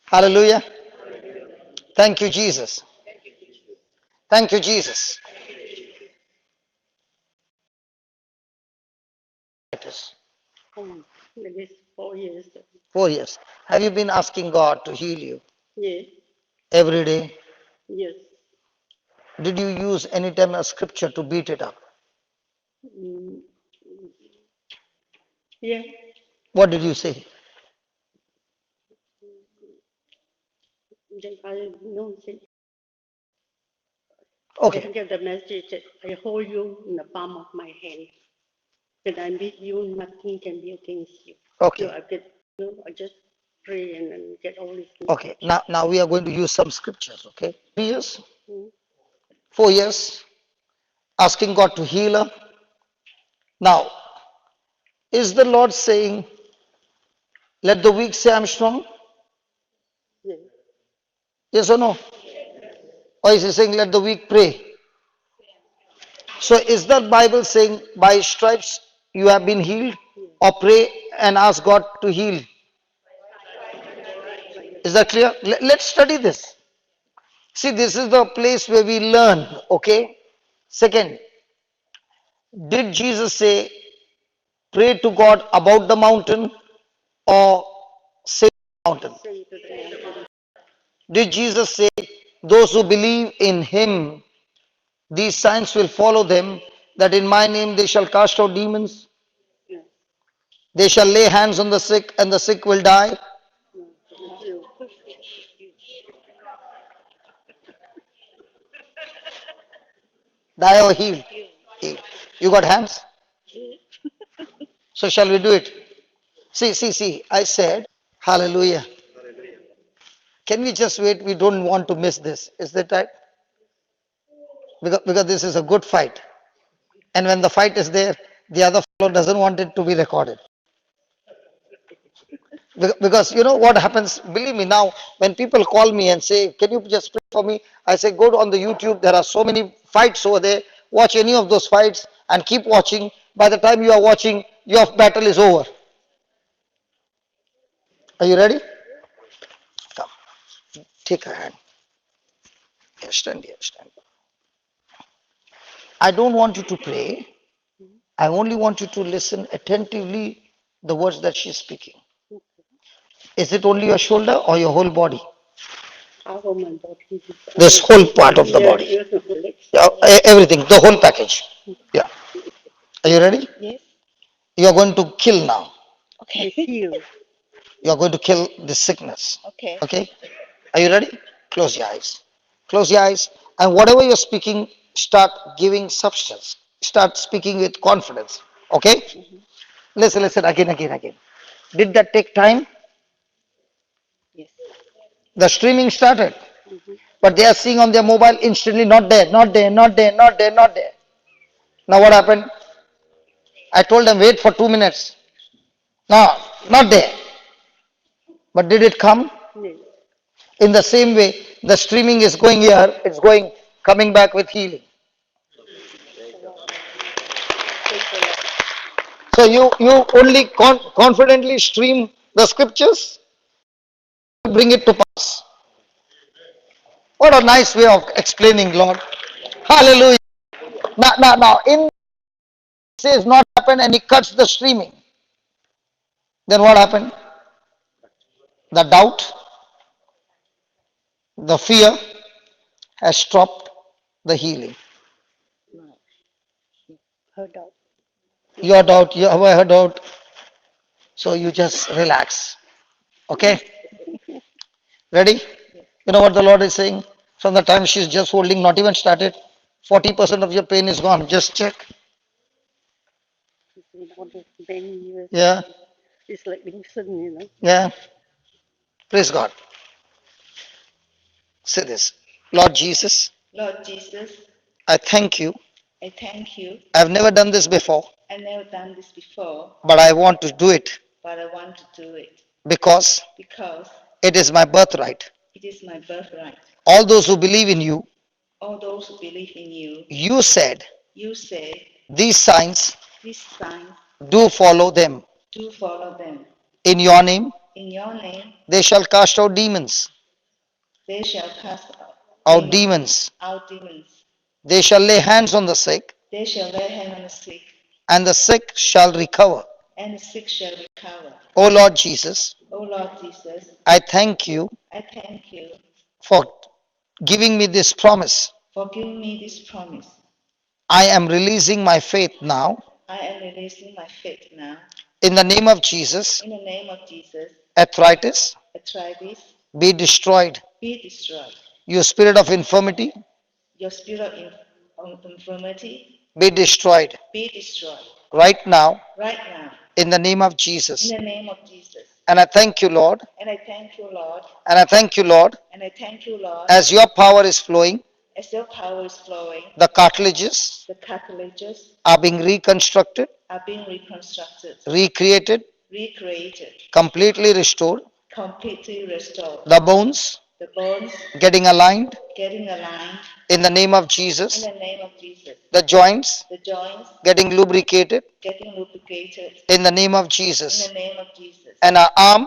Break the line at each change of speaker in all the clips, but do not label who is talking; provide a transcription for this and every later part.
Hallelujah. Thank you, Jesus. Thank you, Jesus.
Maybe 4 years.
4 years. Have you been asking God to heal you
Yes,
every day?
yes.
Did you use any time a scripture to beat it up?
Mm, yeah.
What did you say?
Then I know that I
Okay,
get the message that I hold you in the palm of my hand. That I with you, nothing can be against you. So
okay,
I get, I just pray and then get all this
okay.
message.
Now we are going to use some scriptures, okay? 3 years,
Mm.
4 years, asking God to heal her. Now, is the Lord saying, let the weak say I'm strong?
Yeah.
Yes or no? Or is he saying, let the weak pray? So is that Bible saying, by stripes you have been healed?
Yeah.
Or pray and ask God to heal?
Right.
Is that clear? Let's study this. See, this is the place where we learn, okay? Second, did Jesus say, pray to God about the mountain or say the mountain?
Say to the mountain.
Did Jesus say, those who believe in him, these signs will follow them, that in my name they shall cast out demons,
No,
they shall lay hands on the sick, and the sick will die?
no, you.
Die or heal? Heal. You got hands? So shall we do it? See, I said, hallelujah. Can we just wait? We don't want to miss this. Is that right? Because this is a good fight. And when the fight is there, the other fellow doesn't want it to be recorded. Because you know what happens, believe me now, when people call me and say, can you just pray for me? I say, go on the YouTube, there are so many fights over there. Watch any of those fights and keep watching. By the time you are watching, your battle is over. Are you ready? Come, take a hand. Here, stand here, stand. I don't want you to pray. I only want you to listen attentively the words that she's speaking. Is it only your shoulder or your whole body?
Half of my body.
This whole part of the
Yeah,
body.
even my legs.
Yeah, everything, the whole package. Yeah. Are you ready?
Yes.
You are going to kill now.
I
Okay.
feel.
You are going to kill this sickness.
Okay.
Okay? Are you ready? Close your eyes. Close your eyes. And whatever you're speaking, start giving substance. Start speaking with confidence. Okay?
Hmm.
Listen, again. Did that take time?
Yes.
The streaming started.
Mm-hmm.
But they are seeing on their mobile instantly, not there, not there, not there, not there, not there. Now what happened? I told them, wait for 2 minutes. No, not there. But did it come?
Yes.
In the same way, the streaming is going here, it's going, coming back with healing.
Praise the Lord. Praise the Lord.
So you only confidently stream the scriptures, bring it to pass. What a nice way of explaining, Lord. Hallelujah. Now, in says not happen and he cuts the streaming. Then what happened? The doubt, the fear has stopped the healing.
Right. Yeah. Heard out.
Your doubt, your doubt. So you just relax. Okay? Ready?
Yes.
You know what the Lord is saying? From the time she's just holding, not even started, 40% of your pain is gone. Just check.
It's been all those many years.
Yeah,
It's like listen.
yeah. Praise God. Say this. Lord Jesus,
Lord Jesus,
I thank you.
I thank you.
I've never done this before,
I never done this before,
but I want to do it
but I want to do it
because
because
it is my birthright.
it is my birthright.
All those who believe in you,
All those who believe in you,
you said
you say
these signs
these signs
do follow them.
do follow them.
In your name,
In your name,
they shall cast out demons.
they shall cast
Out demons.
out demons.
They shall lay hands on the sick,
They shall lay hands on the sick,
and the sick shall recover.
and the sick shall recover.
O Lord Jesus,
O Lord Jesus,
I thank you
I thank you
for giving me this promise.
for giving me this promise.
I am releasing my faith now.
I am releasing my faith now.
In the name of Jesus,
In the name of Jesus,
arthritis,
arthritis,
be destroyed.
be destroyed.
You spirit of infirmity,
Your spirit of infirmity,
be destroyed.
be destroyed.
Right now,
Right now,
in the name of
in
Jesus.
the name of Jesus.
And I thank you, Lord.
And I thank you, Lord.
And I thank you, Lord,
And I thank you, Lord,
as your power is flowing,
as your power is flowing,
the cartilages
the cartilages
are being reconstructed,
are being reconstructed,
recreated,
recreated,
completely restored,
completely restored.
the bones
The bones
getting aligned
getting aligned
in the name of
in
Jesus,
the name of Jesus.
the joints
The joints
getting lubricated
getting lubricated
in the name of
in
Jesus,
the name of Jesus.
and our arm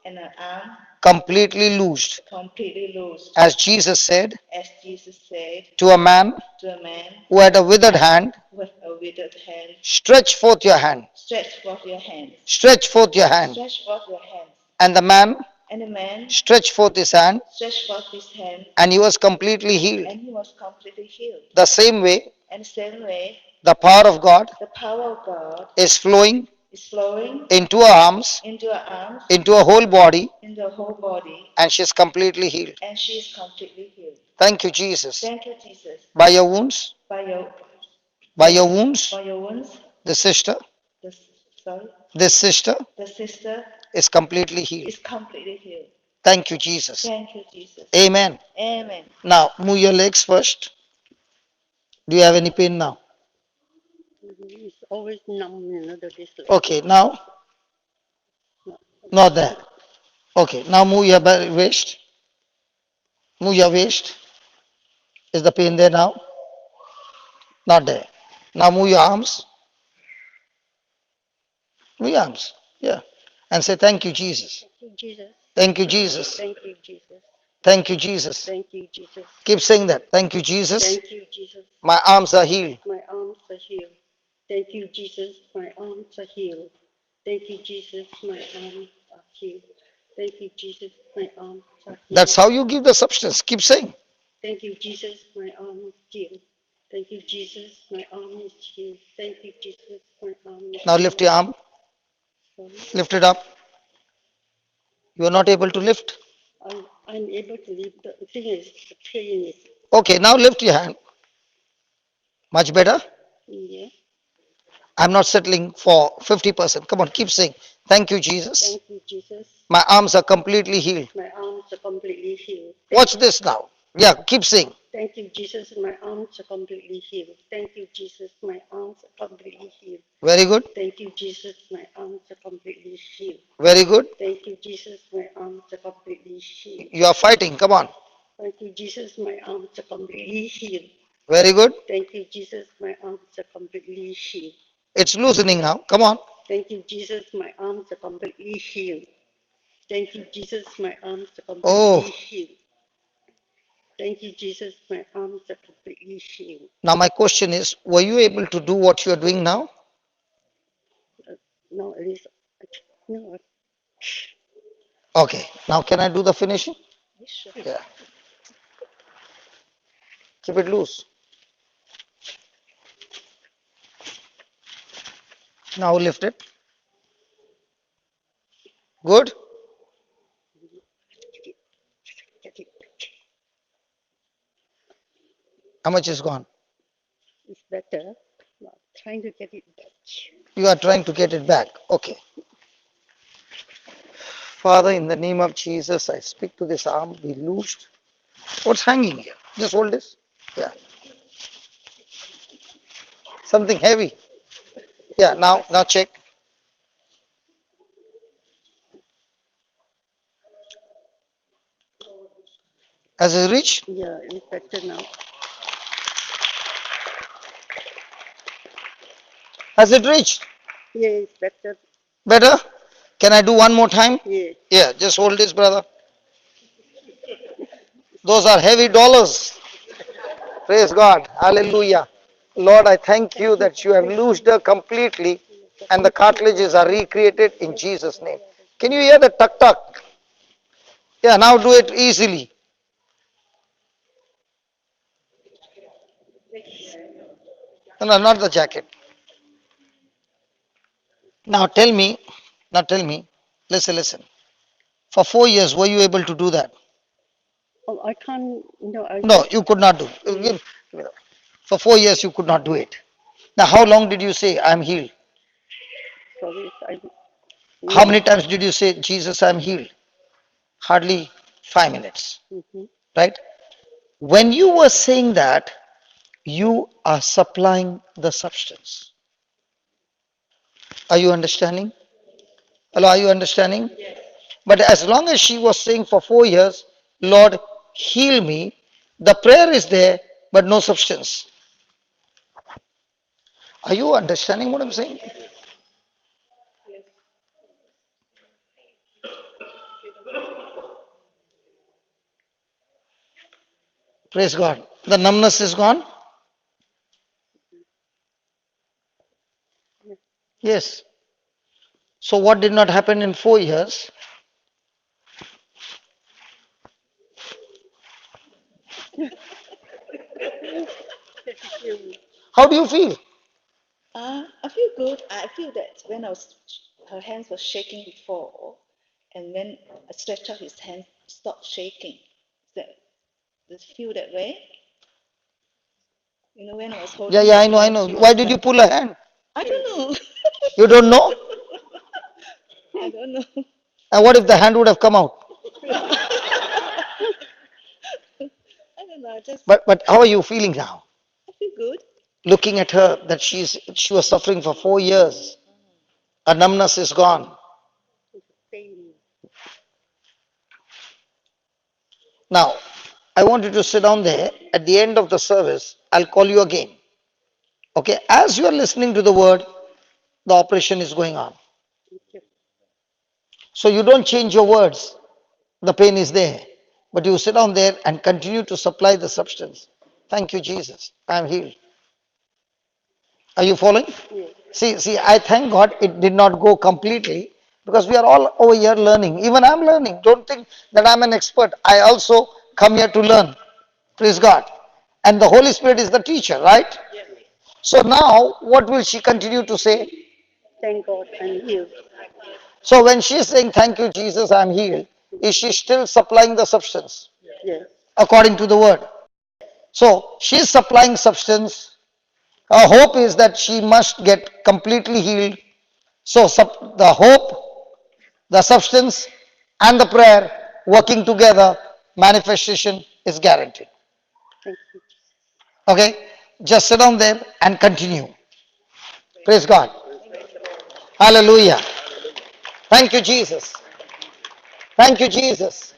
And an arm
completely loosed.
completely loosed.
As Jesus said
As Jesus said
to a man
to a man
who had a withered hand,
with a withered hand,
stretch forth your hand,
stretch forth your hands.
stretch forth your hand.
Stretch forth your hands.
And the man
And the man
stretched forth his hand,
stretched forth his hand,
and he was completely healed.
and he was completely healed.
The same way,
And the same way,
the power of God
the power of God
is flowing
is flowing
into her arms,
into her arms,
into her whole body,
into her whole body,
and she is completely healed.
and she is completely healed.
Thank you, Jesus.
Thank you, Jesus.
By your wounds,
By your
by your wounds,
by your wounds,
the sister,
the sorry,
this sister
the sister
is completely healed.
is completely healed.
Thank you, Jesus.
Thank you, Jesus.
Amen.
Amen.
Now, move your legs first. Do you have any pain now?
It's always numb, this leg.
Okay, now, not there. Okay, now move your waist. Move your waist. Is the pain there now? Not there. Now move your arms. Move your arms. Yeah. And say, thank you, Jesus.
Thank you, Jesus.
Thank you, Jesus.
Thank you, Jesus.
Thank you, Jesus.
Thank you, Jesus.
Keep saying that. Thank you, Jesus.
Thank you, Jesus.
My arms are healed.
My arms are healed. Thank you, Jesus. My arms are healed. Thank you, Jesus. My arms are healed. Thank you, Jesus. My arms are
That's
healed.
how you give the substance. Keep saying.
Thank you, Jesus. My arm is healed. Thank you, Jesus. My arm is healed. Thank you, Jesus. My arm is
Now
healed.
lift your arm.
Sorry.
Lift it up. You are not able to lift.
I'm able to leave. The thing is, the pain is,
Okay, now lift your hand. Much better.
yeah.
I'm not settling for 50%. Come on, keep saying. Thank you, Jesus.
Thank you, Jesus.
My arms are completely healed.
My arms are completely healed.
Watch this now. Yeah, keep saying.
Thank you, Jesus. My arms are completely healed. Thank you, Jesus. My arms are completely healed.
Very good.
Thank you, Jesus. My arms are completely healed.
Very good.
Thank you, Jesus. My arms are completely healed.
You are fighting. Come on.
Thank you, Jesus. My arms are completely healed.
Very good.
Thank you, Jesus. My arms are completely healed.
It's loosening now. Come on.
Thank you, Jesus. My arms are completely healed. Thank you, Jesus. My arms are
Oh,
completely healed. Thank you, Jesus. My arms are completely healed.
now my question is, were you able to do what you are doing now?
No, it is. No,
Okay. Now can I do the finishing?
sure.
Yeah. Keep it loose. Now lift it. Good.
Get it.
How much is gone?
It's better. Not trying to get it back.
You are trying to get it back. Okay. Father, in the name of Jesus, I speak to this arm, be loosed. What's hanging here? Just hold this. Yeah. Something heavy. Yeah, now check. Has it reached?
Yeah, it's better now.
Has it reached?
Yeah, it's better.
Better? Can I do one more time?
Yeah.
Yeah, just hold this, brother. Those are heavy dollars. Praise God. Hallelujah. Lord, I thank you that you have loosed her completely and the cartilages are recreated in Jesus' name. Can you hear the tuck tuck? Yeah, now do it easily. No, no, not the jacket. Now tell me, listen, listen. For 4 years, were you able to do that?
Oh, I can't, I
No,
just,
you could not do. Give me that. For 4 years, you could not do it. Now, how long did you say, I'm healed?
sorry,
How many
no.
times did you say, Jesus, I'm healed? Hardly 5 minutes,
Mm-hmm.
right? When you were saying that, you are supplying the substance. Are you understanding? Hello, are you understanding? But as long as she was saying for 4 years, Lord, heal me, the prayer is there, but no substance. Are you understanding what I'm saying? Praise God. The numbness is gone? Yes. So what did not happen in 4 years? How do you feel?
I feel good. I feel that when her hands were shaking before, and when I stretched out his hands, it stopped shaking. Does it feel that way? When I was
Yeah,
holding
yeah,
her
I know, I
hand,
know.
she
Why
was
did you
like,
pull a hand?
I don't know.
You don't know?
I don't know.
And what if the hand would have come out?
I don't know.
But how are you feeling now?
I feel good.
Looking at her that she was suffering for 4 years. Her numbness is gone.
Pain.
Now, I want you to sit down there. At the end of the service, I'll call you again. Okay? As you are listening to the word, the operation is going on. So you don't change your words. The pain is there. But you sit down there and continue to supply the substance. Thank you, Jesus. I am healed. Are you following?
Yeah.
See, I thank God it did not go completely because we are all over here learning. Even I'm learning. Don't think that I'm an expert. I also come here to learn. Praise God. And the Holy Spirit is the teacher, right? So now, what will she continue to say?
Thank God I'm healed.
So when she is saying, thank you, Jesus, I'm healed, is she still supplying the substance
Yes.
according to the word? So she is supplying substance. Her hope is that she must get completely healed. So the hope, the substance, and the prayer working together, manifestation is guaranteed.
Thank you.
Okay? Just sit down there and continue. Praise God. Hallelujah. Thank you, Jesus. Thank you, Jesus.